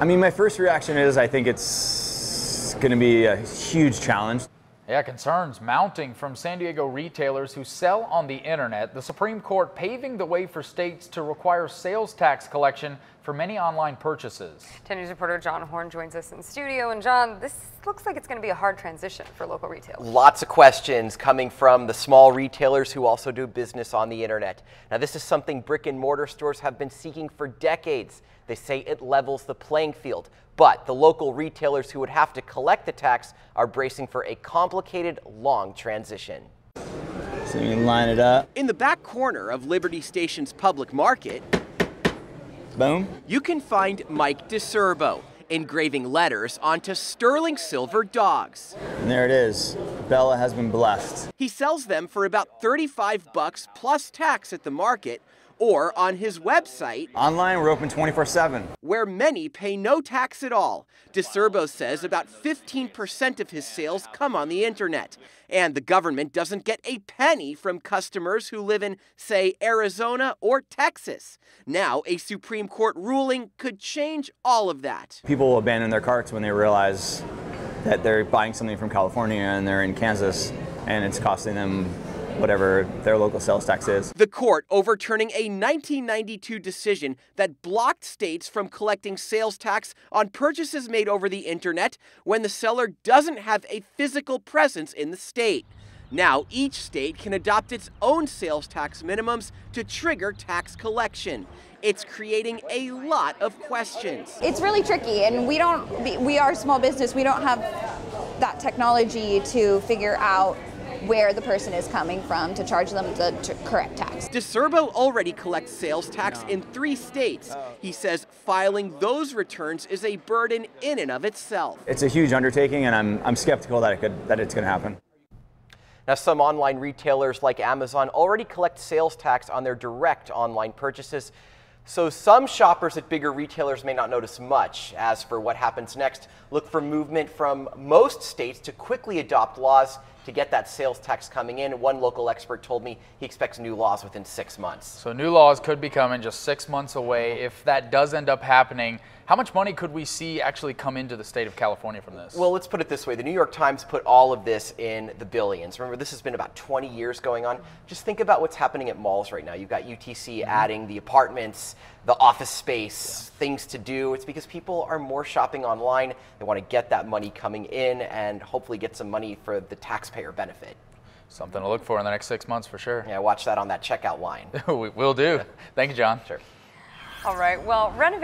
I mean, my first reaction is I think it's going to be a huge challenge. Yeah, concerns mounting from San Diego retailers who sell on the internet. The Supreme Court paving the way for states to require sales tax collection for many online purchases. 10 News reporter John Horn joins us in studio. And John, this looks like it's going to be a hard transition for local retailers. Lots of questions coming from the small retailers who also do business on the internet. Now, this is something brick and mortar stores have been seeking for decades. They say it levels the playing field. But the local retailers who would have to collect the tax are bracing for a complicated, long transition. So you can line it up. In the back corner of Liberty Station's public market, Boom. you can find Mike DeCerbo engraving letters onto sterling silver dogs. And there it is. Bella has been blessed. He sells them for about $35 plus tax at the market or on his website. Online, we're open 24/7. Where many pay no tax at all. DeCerbo says about 15% of his sales come on the internet. And the government doesn't get a penny from customers who live in, say, Arizona or Texas. Now, a Supreme Court ruling could change all of that. People will abandon their carts when they realize that they're buying something from California and they're in Kansas and it's costing them whatever their local sales tax is. The court overturning a 1992 decision that blocked states from collecting sales tax on purchases made over the internet when the seller doesn't have a physical presence in the state. Now, each state can adopt its own sales tax minimums to trigger tax collection. It's creating a lot of questions. It's really tricky, and we are a small business. We don't have that technology to figure out where the person is coming from to charge them the correct tax. DeCerbo already collects sales tax in 3 states. He says filing those returns is a burden in and of itself. It's a huge undertaking, and I'm skeptical that it's going to happen. Now, some online retailers like Amazon already collect sales tax on their direct online purchases. So some shoppers at bigger retailers may not notice much. As for what happens next, look for movement from most states to quickly adopt laws to get that sales tax coming in. One local expert told me he expects new laws within 6 months. So new laws could be coming just 6 months away. If that does end up happening, how much money could we see actually come into the state of California from this? Well, let's put it this way. The New York Times put all of this in the billions. Remember, this has been about 20 years going on. Just think about what's happening at malls right now. You've got UTC adding the apartments, the office space, things to do. It's because people are more shopping online. They want to get that money coming in and hopefully get some money for the taxpayer benefit. Something to look for in the next 6 months for sure. Yeah, watch that on that checkout line. We will do. Thank you, John. Sure. All right, well, renovate.